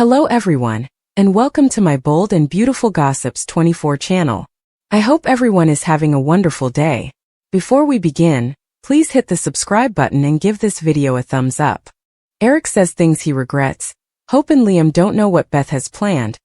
Hello everyone, and welcome to my Bold and Beautiful Gossips 24 channel. I hope everyone is having a wonderful day. Before we begin, please hit the subscribe button and give this video a thumbs up. Eric says things he regrets, Hope and Liam don't know what Beth has planned,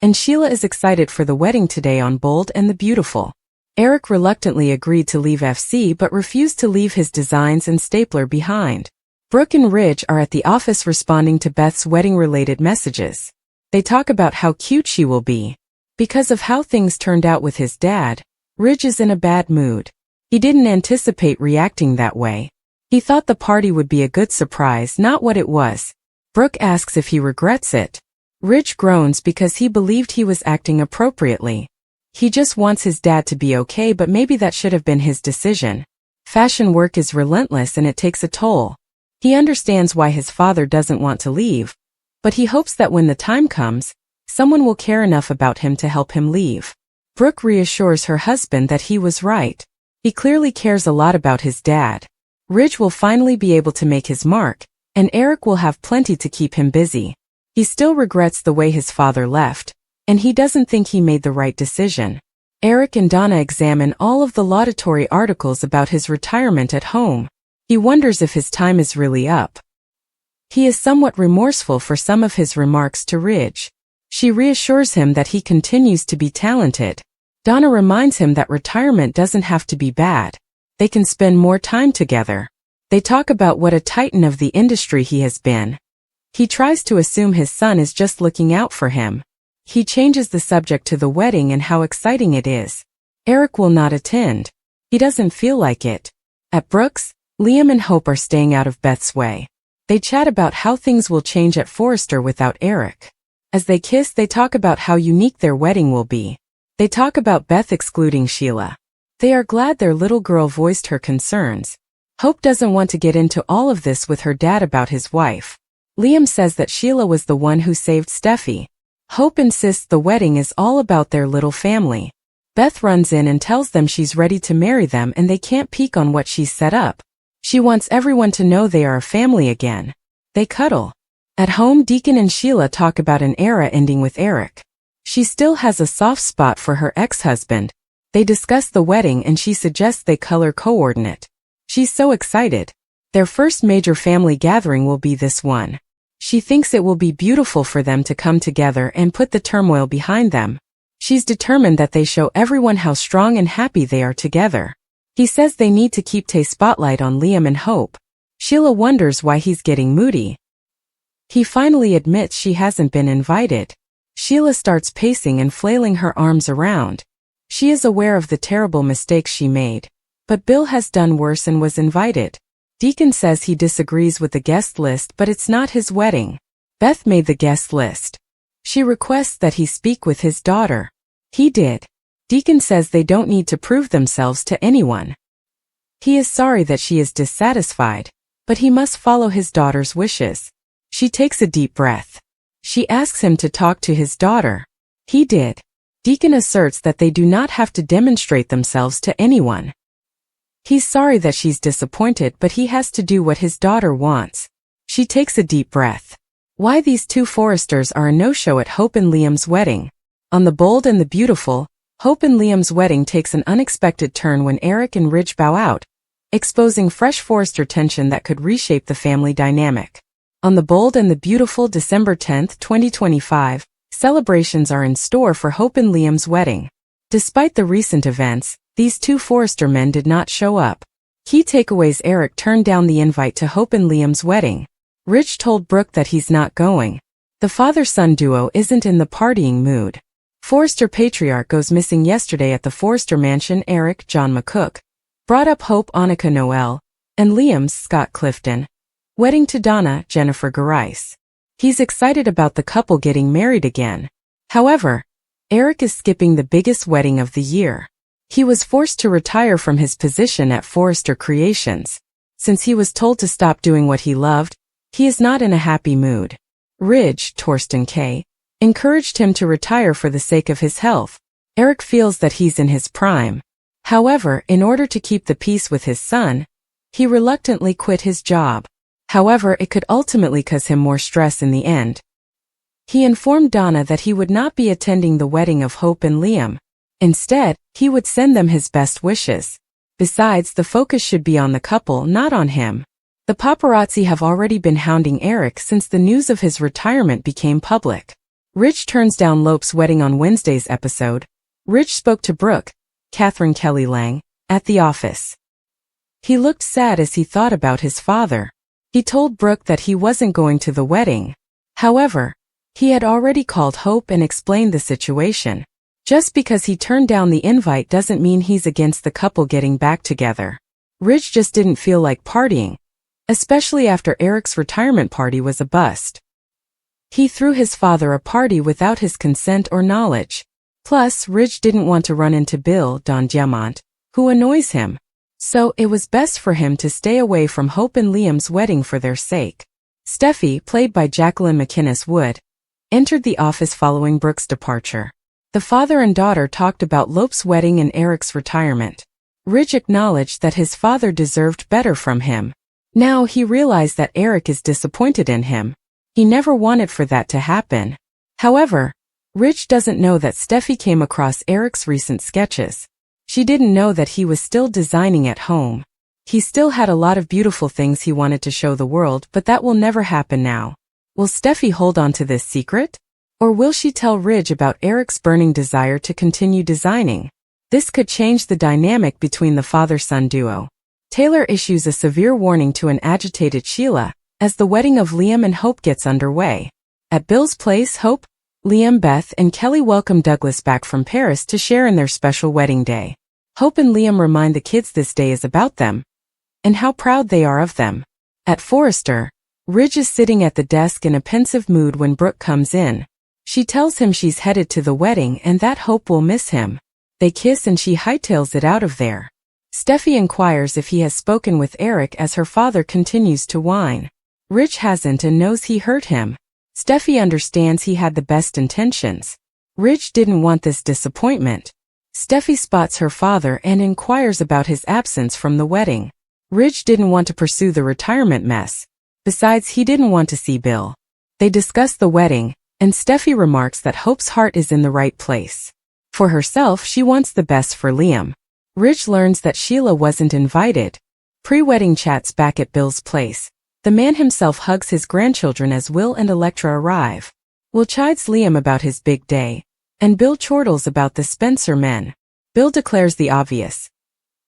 and Sheila is excited for the wedding today on Bold and the Beautiful. Eric reluctantly agreed to leave FC but refused to leave his designs and stapler behind. Brooke and Ridge are at the office responding to Beth's wedding-related messages. They talk about how cute she will be. Because of how things turned out with his dad, Ridge is in a bad mood. He didn't anticipate reacting that way. He thought the party would be a good surprise, not what it was. Brooke asks if he regrets it. Ridge groans because he believed he was acting appropriately. He just wants his dad to be okay, but maybe that should have been his decision. Fashion work is relentless and it takes a toll. He understands why his father doesn't want to leave, but he hopes that when the time comes, someone will care enough about him to help him leave. Brooke reassures her husband that he was right. He clearly cares a lot about his dad. Ridge will finally be able to make his mark, and Eric will have plenty to keep him busy. He still regrets the way his father left, and he doesn't think he made the right decision. Eric and Donna examine all of the laudatory articles about his retirement at home. He wonders if his time is really up. He is somewhat remorseful for some of his remarks to Ridge. She reassures him that he continues to be talented. Donna reminds him that retirement doesn't have to be bad. They can spend more time together. They talk about what a titan of the industry he has been. He tries to assume his son is just looking out for him. He changes the subject to the wedding and how exciting it is. Eric will not attend. He doesn't feel like it. At Brooks, Liam and Hope are staying out of Beth's way. They chat about how things will change at Forrester without Eric. As they kiss, they talk about how unique their wedding will be. They talk about Beth excluding Sheila. They are glad their little girl voiced her concerns. Hope doesn't want to get into all of this with her dad about his wife. Liam says that Sheila was the one who saved Steffi. Hope insists the wedding is all about their little family. Beth runs in and tells them she's ready to marry them and they can't peek on what she's set up. She wants everyone to know they are a family again. They cuddle. At home, Deacon and Sheila talk about an era ending with Eric. She still has a soft spot for her ex-husband. They discuss the wedding and she suggests they color coordinate. She's so excited. Their first major family gathering will be this one. She thinks it will be beautiful for them to come together and put the turmoil behind them. She's determined that they show everyone how strong and happy they are together. He says they need to keep the spotlight on Liam and Hope. Sheila wonders why he's getting moody. He finally admits she hasn't been invited. Sheila starts pacing and flailing her arms around. She is aware of the terrible mistakes she made, but Bill has done worse and was invited. Deacon says he disagrees with the guest list, but it's not his wedding. Beth made the guest list. She requests that he speak with his daughter. He did. Deacon says they don't need to prove themselves to anyone. He is sorry that she is dissatisfied, but he must follow his daughter's wishes. She takes a deep breath. She asks him to talk to his daughter. He did. Deacon asserts that they do not have to demonstrate themselves to anyone. He's sorry that she's disappointed, but he has to do what his daughter wants. She takes a deep breath. Why these two Forresters are a no-show at Hope and Liam's wedding. On the Bold and the Beautiful, Hope and Liam's wedding takes an unexpected turn when Eric and Ridge bow out, exposing fresh Forrester tension that could reshape the family dynamic. On the Bold and the Beautiful, December 10, 2025, celebrations are in store for Hope and Liam's wedding. Despite the recent events, these two Forrester men did not show up. Key takeaways: Eric turned down the invite to Hope and Liam's wedding. Ridge told Brooke that he's not going. The father-son duo isn't in the partying mood. Forrester patriarch goes missing yesterday at the Forrester mansion. Eric, John McCook, brought up Hope, Annika Noel, and Liam's Scott Clifton. Wedding to Donna, Jennifer Garais. He's excited about the couple getting married again. However, Eric is skipping the biggest wedding of the year. He was forced to retire from his position at Forrester Creations. Since he was told to stop doing what he loved, he is not in a happy mood. Ridge, Torsten K., encouraged him to retire for the sake of his health. Eric feels that he's in his prime. However, in order to keep the peace with his son, he reluctantly quit his job. However, it could ultimately cause him more stress in the end. He informed Donna that he would not be attending the wedding of Hope and Liam. Instead, he would send them his best wishes. Besides, the focus should be on the couple, not on him. The paparazzi have already been hounding Eric since the news of his retirement became public. Rich turns down Lope's wedding on Wednesday's episode. Rich spoke to Brooke, Catherine Kelly Lang, at the office. He looked sad as he thought about his father. He told Brooke that he wasn't going to the wedding. However, he had already called Hope and explained the situation. Just because he turned down the invite doesn't mean he's against the couple getting back together. Rich just didn't feel like partying, especially after Eric's retirement party was a bust. He threw his father a party without his consent or knowledge. Plus, Rich didn't want to run into Bill Don Diamant, who annoys him. So it was best for him to stay away from Hope and Liam's wedding for their sake. Steffi, played by Jacqueline McInnes Wood, entered the office following Brooke's departure. The father and daughter talked about Lope's wedding and Eric's retirement. Rich acknowledged that his father deserved better from him. Now he realized that Eric is disappointed in him. He never wanted for that to happen. However, Rich doesn't know that Steffi came across Eric's recent sketches. She didn't know that he was still designing at home. He still had a lot of beautiful things he wanted to show the world, but that will never happen now. Will Steffi hold on to this secret? Or will she tell Rich about Eric's burning desire to continue designing? This could change the dynamic between the father-son duo. Taylor issues a severe warning to an agitated Sheila as the wedding of Liam and Hope gets underway. At Bill's place, Hope, Liam, Beth, and Kelly welcome Douglas back from Paris to share in their special wedding day. Hope and Liam remind the kids this day is about them and how proud they are of them. At Forrester, Ridge is sitting at the desk in a pensive mood when Brooke comes in. She tells him she's headed to the wedding and that Hope will miss him. They kiss and she hightails it out of there. Steffi inquires if he has spoken with Eric as her father continues to whine. Rich hasn't and knows he hurt him. Steffi understands he had the best intentions. Rich didn't want this disappointment. Steffi spots her father and inquires about his absence from the wedding. Rich didn't want to pursue the retirement mess. Besides, he didn't want to see Bill. They discuss the wedding, and Steffi remarks that Hope's heart is in the right place. For herself, she wants the best for Liam. Rich learns that Sheila wasn't invited. Pre-wedding chats back at Bill's place. The man himself hugs his grandchildren as Will and Electra arrive. Will chides Liam about his big day, and Bill chortles about the Spencer men. Bill declares the obvious.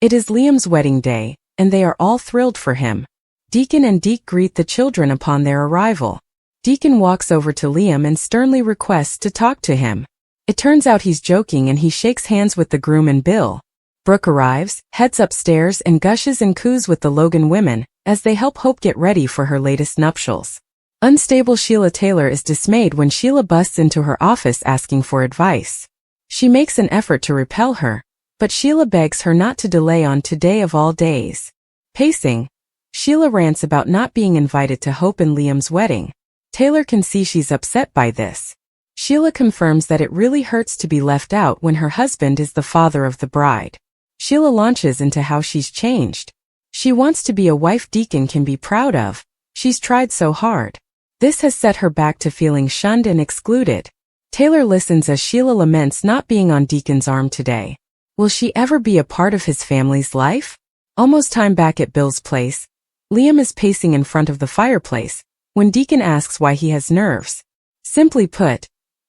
It is Liam's wedding day, and they are all thrilled for him. Deacon and Deke greet the children upon their arrival. Deacon walks over to Liam and sternly requests to talk to him. It turns out he's joking and he shakes hands with the groom and Bill. Brooke arrives, heads upstairs and gushes and coos with the Logan women as they help Hope get ready for her latest nuptials. Unstable Sheila Taylor is dismayed when Sheila busts into her office asking for advice. She makes an effort to repel her, but Sheila begs her not to delay on today of all days. Pacing, Sheila rants about not being invited to Hope and Liam's wedding. Taylor can see she's upset by this. Sheila confirms that it really hurts to be left out when her husband is the father of the bride. Sheila launches into how she's changed. She wants to be a wife Deacon can be proud of. She's tried so hard. This has set her back to feeling shunned and excluded. Taylor listens as Sheila laments not being on Deacon's arm today. Will she ever be a part of his family's life? Almost time back at Bill's place. Liam is pacing in front of the fireplace when Deacon asks why he has nerves. Simply put,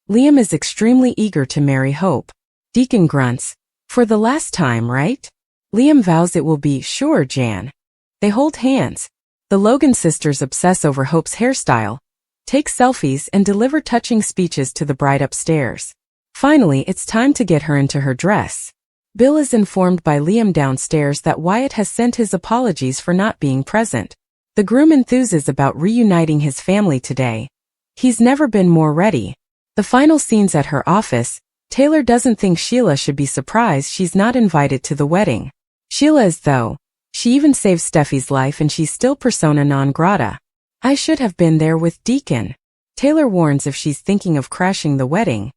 Liam is extremely eager to marry Hope. Deacon grunts, "For the last time, right?" Liam vows it will be, "Sure, Jan." They hold hands. The Logan sisters obsess over Hope's hairstyle, take selfies and deliver touching speeches to the bride upstairs. Finally, it's time to get her into her dress. Bill is informed by Liam downstairs that Wyatt has sent his apologies for not being present. The groom enthuses about reuniting his family today. He's never been more ready. The final scenes at her office, Taylor doesn't think Sheila should be surprised she's not invited to the wedding. Sheila is though. She even saved Steffi's life and she's still persona non grata. "I should have been there with Deacon." Taylor warns if she's thinking of crashing the wedding.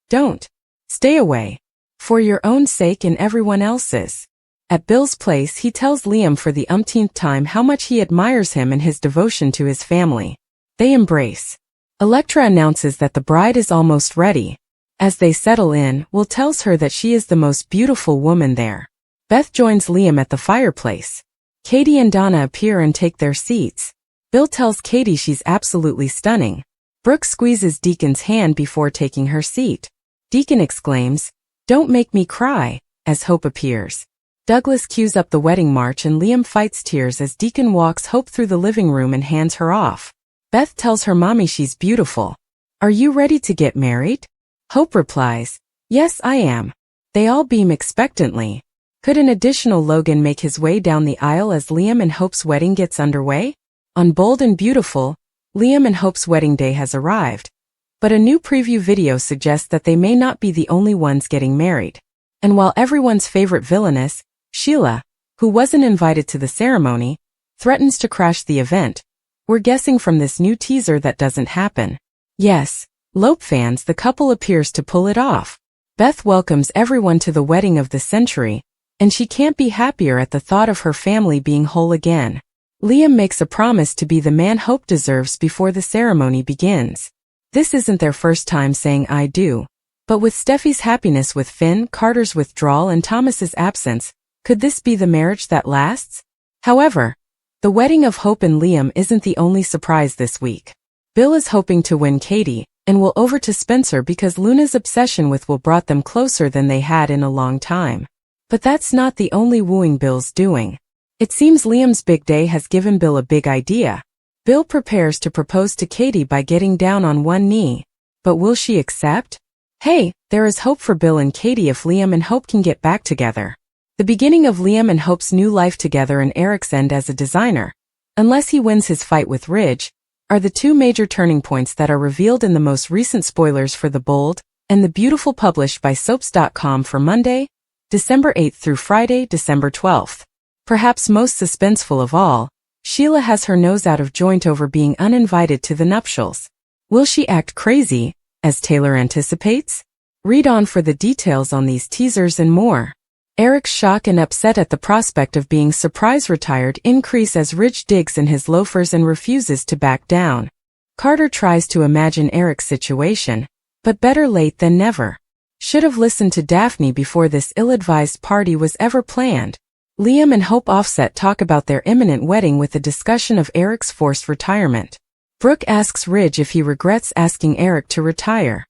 Don't. Stay away. For your own sake and everyone else's. At Bill's place, he tells Liam for the umpteenth time how much he admires him and his devotion to his family. They embrace. Electra announces that the bride is almost ready. As they settle in, Will tells her that she is the most beautiful woman there. Beth joins Liam at the fireplace. Katie and Donna appear and take their seats. Bill tells Katie she's absolutely stunning. Brooke squeezes Deacon's hand before taking her seat. Deacon exclaims, "Don't make me cry," as Hope appears. Douglas cues up the wedding march and Liam fights tears as Deacon walks Hope through the living room and hands her off. Beth tells her mommy she's beautiful. "Are you ready to get married?" Hope replies, "Yes, I am." They all beam expectantly. Could an additional Logan make his way down the aisle as Liam and Hope's wedding gets underway? On Bold and Beautiful, Liam and Hope's wedding day has arrived. But a new preview video suggests that they may not be the only ones getting married. And while everyone's favorite villainess, Sheila, who wasn't invited to the ceremony, threatens to crash the event, we're guessing from this new teaser that doesn't happen. Yes, Lope fans, the couple appears to pull it off. Beth welcomes everyone to the wedding of the century, and she can't be happier at the thought of her family being whole again. Liam makes a promise to be the man Hope deserves before the ceremony begins. This isn't their first time saying "I do." But with Steffi's happiness with Finn, Carter's withdrawal and Thomas's absence, could this be the marriage that lasts? However, the wedding of Hope and Liam isn't the only surprise this week. Bill is hoping to win Katie, and Will over to Spencer because Luna's obsession with Will brought them closer than they had in a long time. But that's not the only wooing Bill's doing. It seems Liam's big day has given Bill a big idea. Bill prepares to propose to Katie by getting down on one knee. But will she accept? Hey, there is hope for Bill and Katie if Liam and Hope can get back together. The beginning of Liam and Hope's new life together and Eric's end as a designer, unless he wins his fight with Ridge, are the two major turning points that are revealed in the most recent spoilers for The Bold and the Beautiful published by Soaps.com for Monday, December 8th through Friday, December 12th. Perhaps most suspenseful of all, Sheila has her nose out of joint over being uninvited to the nuptials. Will she act crazy, as Taylor anticipates? Read on for the details on these teasers and more. Eric's shock and upset at the prospect of being surprise retired increase as Ridge digs in his loafers and refuses to back down. Carter tries to imagine Eric's situation, but better late than never. Should have listened to Daphne before this ill-advised party was ever planned. Liam and Hope offset talk about their imminent wedding with a discussion of Eric's forced retirement. Brooke asks Ridge if he regrets asking Eric to retire.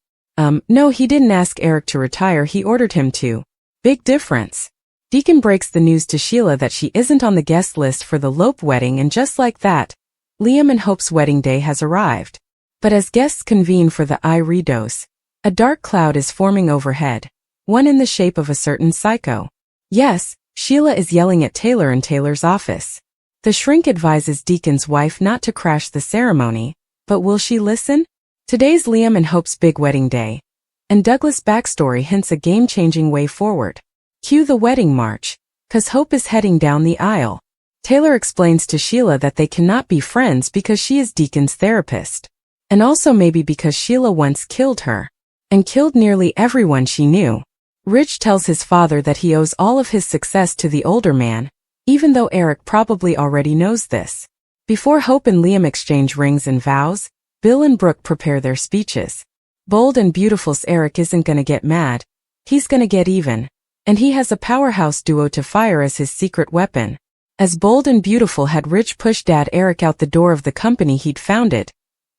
No, he didn't ask Eric to retire, he ordered him to. Big difference. Deacon breaks the news to Sheila that she isn't on the guest list for the Lope wedding, and just like that, Liam and Hope's wedding day has arrived. But as guests convene for the redose, a dark cloud is forming overhead, one in the shape of a certain psycho. Yes, Sheila is yelling at Taylor in Taylor's office. The shrink advises Deacon's wife not to crash the ceremony, but will she listen? Today's Liam and Hope's big wedding day, and Douglas' backstory hints a game-changing way forward. Cue the wedding march, 'cause Hope is heading down the aisle. Taylor explains to Sheila that they cannot be friends because she is Deacon's therapist, and also maybe because Sheila once killed her, and killed nearly everyone she knew. Ridge tells his father that he owes all of his success to the older man, even though Eric probably already knows this. Before Hope and Liam exchange rings and vows, Bill and Brooke prepare their speeches. Bold and Beautiful's Eric isn't gonna get mad, he's gonna get even, and he has a powerhouse duo to fire as his secret weapon. As Bold and Beautiful had Ridge push Dad Eric out the door of the company he'd founded,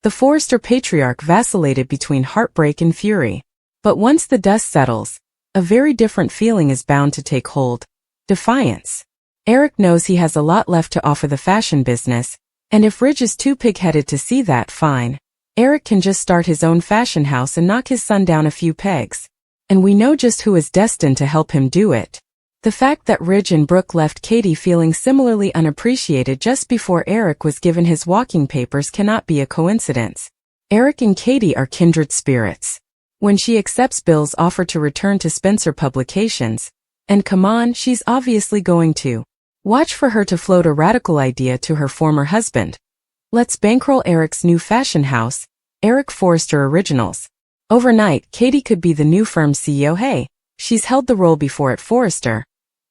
the Forrester patriarch vacillated between heartbreak and fury. But once the dust settles, a very different feeling is bound to take hold: defiance. Eric knows he has a lot left to offer the fashion business, and if Ridge is too pig-headed to see that, fine. Eric can just start his own fashion house and knock his son down a few pegs. And we know just who is destined to help him do it. The fact that Ridge and Brooke left Katie feeling similarly unappreciated just before Eric was given his walking papers cannot be a coincidence. Eric and Katie are kindred spirits. When she accepts Bill's offer to return to Spencer Publications, and come on, she's obviously going to. Watch for her to float a radical idea to her former husband. Let's bankroll Eric's new fashion house, Eric Forrester Originals. Overnight, Katie could be the new firm's CEO. Hey, she's held the role before at Forrester.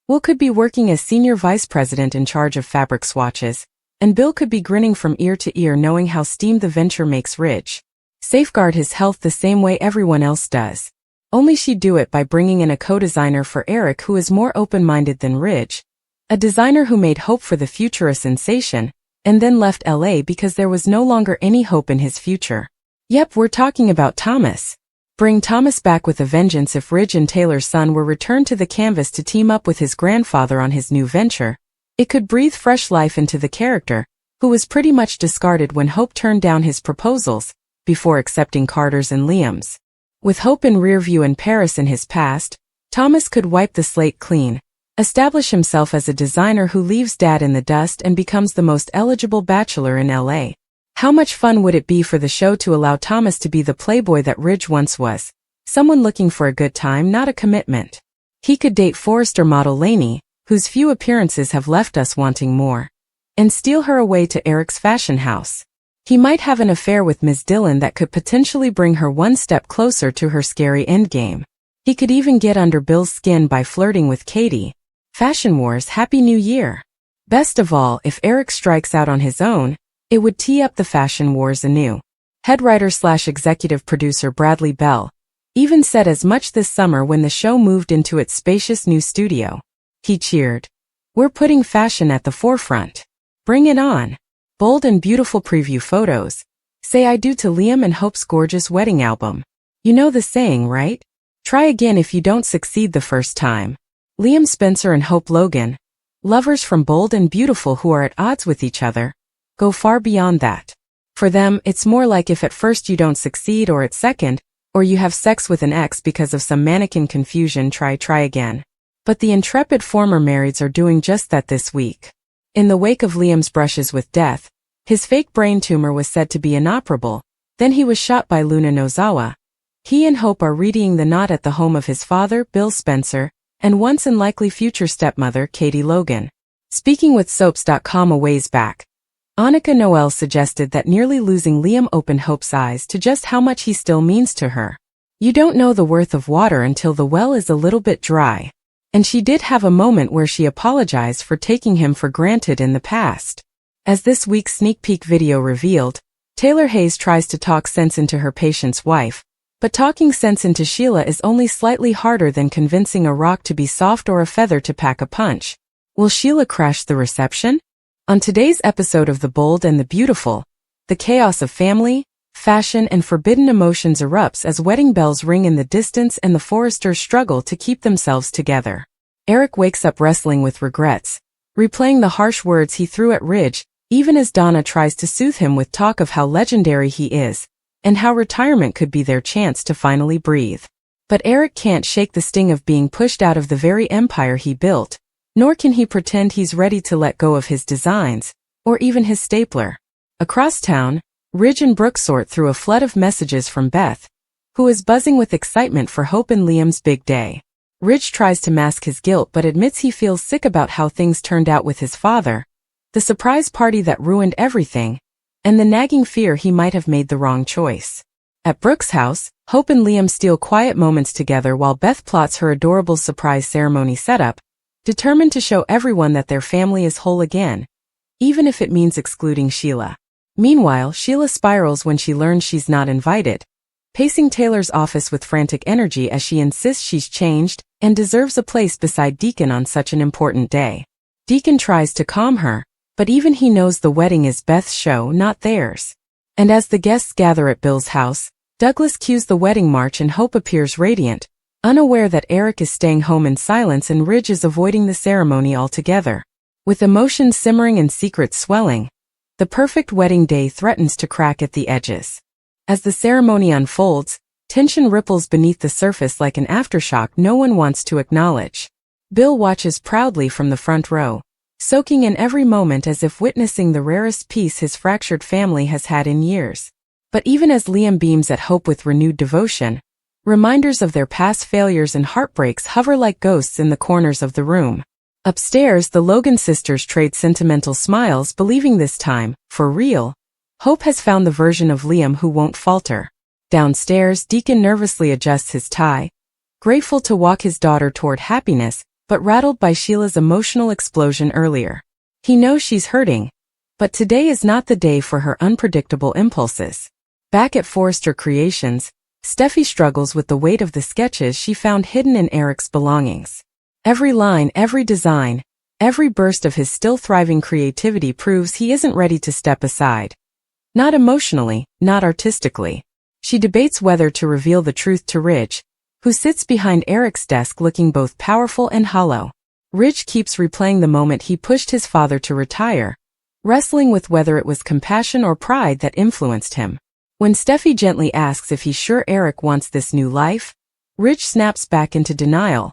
Will could be working as senior vice president in charge of fabric swatches, and Bill could be grinning from ear to ear knowing how steamed the venture makes Ridge. safeguard his health the same way everyone else does. Only she'd do it by bringing in a co-designer for Eric who is more open-minded than Ridge, a designer who made Hope for the future a sensation, and then left LA because there was no longer any hope in his future. Yep, we're talking about Thomas. Bring Thomas back with a vengeance. If Ridge and Taylor's son were returned to the canvas to team up with his grandfather on his new venture, it could breathe fresh life into the character, who was pretty much discarded when Hope turned down his proposals, before accepting Carter's and Liam's. With Hope in rearview and Paris in his past, Thomas could wipe the slate clean, establish himself as a designer who leaves Dad in the dust and becomes the most eligible bachelor in LA. How much fun would it be for the show to allow Thomas to be the playboy that Ridge once was, someone looking for a good time, not a commitment. He could date Forrester model Lainey, whose few appearances have left us wanting more, and steal her away to Eric's fashion house. He might have an affair with Ms. Dillon that could potentially bring her one step closer to her scary endgame. He could even get under Bill's skin by flirting with Katie. Fashion Wars, Happy New Year! Best of all, if Eric strikes out on his own, it would tee up the Fashion Wars anew. Head writer/executive producer Bradley Bell even said as much this summer when the show moved into its spacious new studio. He cheered, "We're putting fashion at the forefront. Bring it on." Bold and beautiful preview photos. Say I do to Liam and Hope's gorgeous wedding album. You know the saying, right? Try again if you don't succeed the first time. Liam Spencer and Hope Logan, lovers from Bold and Beautiful who are at odds with each other, go far beyond that. For them, it's more like if at first you don't succeed or at second, or you have sex with an ex because of some mannequin confusion, try again. But the intrepid former marrieds are doing just that this week. In the wake of Liam's brushes with death, his fake brain tumor was said to be inoperable, then he was shot by Luna Nozawa. He and Hope are readying the knot at the home of his father, Bill Spencer, and once and likely future stepmother, Katie Logan. Speaking with Soaps.com a ways back, Annika Noel suggested that nearly losing Liam opened Hope's eyes to just how much he still means to her. You don't know the worth of water until the well is a little bit dry. And she did have a moment where she apologized for taking him for granted in the past. As this week's sneak peek video revealed, Taylor Hayes tries to talk sense into her patient's wife, but talking sense into Sheila is only slightly harder than convincing a rock to be soft or a feather to pack a punch. Will Sheila crash the reception? On today's episode of The Bold and the Beautiful, the chaos of family, fashion and forbidden emotions erupts as wedding bells ring in the distance and the Forresters struggle to keep themselves together. Eric wakes up wrestling with regrets, replaying the harsh words he threw at Ridge, even as Donna tries to soothe him with talk of how legendary he is, and how retirement could be their chance to finally breathe. But Eric can't shake the sting of being pushed out of the very empire he built, nor can he pretend he's ready to let go of his designs, or even his stapler. Across town, Ridge and Brooke sort through a flood of messages from Beth, who is buzzing with excitement for Hope and Liam's big day. Ridge tries to mask his guilt but admits he feels sick about how things turned out with his father, the surprise party that ruined everything, and the nagging fear he might have made the wrong choice. At Brooke's house, Hope and Liam steal quiet moments together while Beth plots her adorable surprise ceremony setup, determined to show everyone that their family is whole again, even if it means excluding Sheila. Meanwhile, Sheila spirals when she learns she's not invited, pacing Taylor's office with frantic energy as she insists she's changed and deserves a place beside Deacon on such an important day. Deacon tries to calm her, but even he knows the wedding is Beth's show, not theirs. And as the guests gather at Bill's house, Douglas cues the wedding march and Hope appears radiant, unaware that Eric is staying home in silence and Ridge is avoiding the ceremony altogether. With emotions simmering and secrets swelling, the perfect wedding day threatens to crack at the edges. As the ceremony unfolds, tension ripples beneath the surface like an aftershock no one wants to acknowledge. Bill watches proudly from the front row, soaking in every moment as if witnessing the rarest peace his fractured family has had in years. But even as Liam beams at Hope with renewed devotion, reminders of their past failures and heartbreaks hover like ghosts in the corners of the room. Upstairs, the Logan sisters trade sentimental smiles, believing this time, for real, Hope has found the version of Liam who won't falter. Downstairs, Deacon nervously adjusts his tie, grateful to walk his daughter toward happiness, but rattled by Sheila's emotional explosion earlier. He knows she's hurting, but today is not the day for her unpredictable impulses. Back at Forrester Creations, Steffi struggles with the weight of the sketches she found hidden in Eric's belongings. Every line, every design, every burst of his still thriving creativity proves he isn't ready to step aside. Not emotionally, not artistically. She debates whether to reveal the truth to Ridge, who sits behind Eric's desk looking both powerful and hollow. Ridge keeps replaying the moment he pushed his father to retire, wrestling with whether it was compassion or pride that influenced him. When Steffi gently asks if he's sure Eric wants this new life, Ridge snaps back into denial,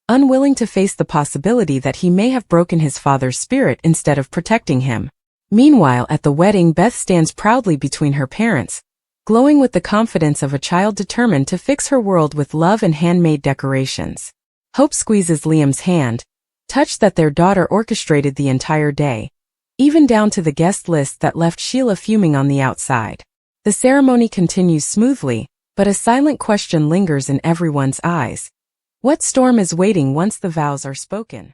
unwilling to face the possibility that he may have broken his father's spirit instead of protecting him. Meanwhile, at the wedding, Beth stands proudly between her parents, glowing with the confidence of a child determined to fix her world with love and handmade decorations. Hope squeezes Liam's hand, touched that their daughter orchestrated the entire day, even down to the guest list that left Sheila fuming on the outside. The ceremony continues smoothly, but a silent question lingers in everyone's eyes. What storm is waiting once the vows are spoken?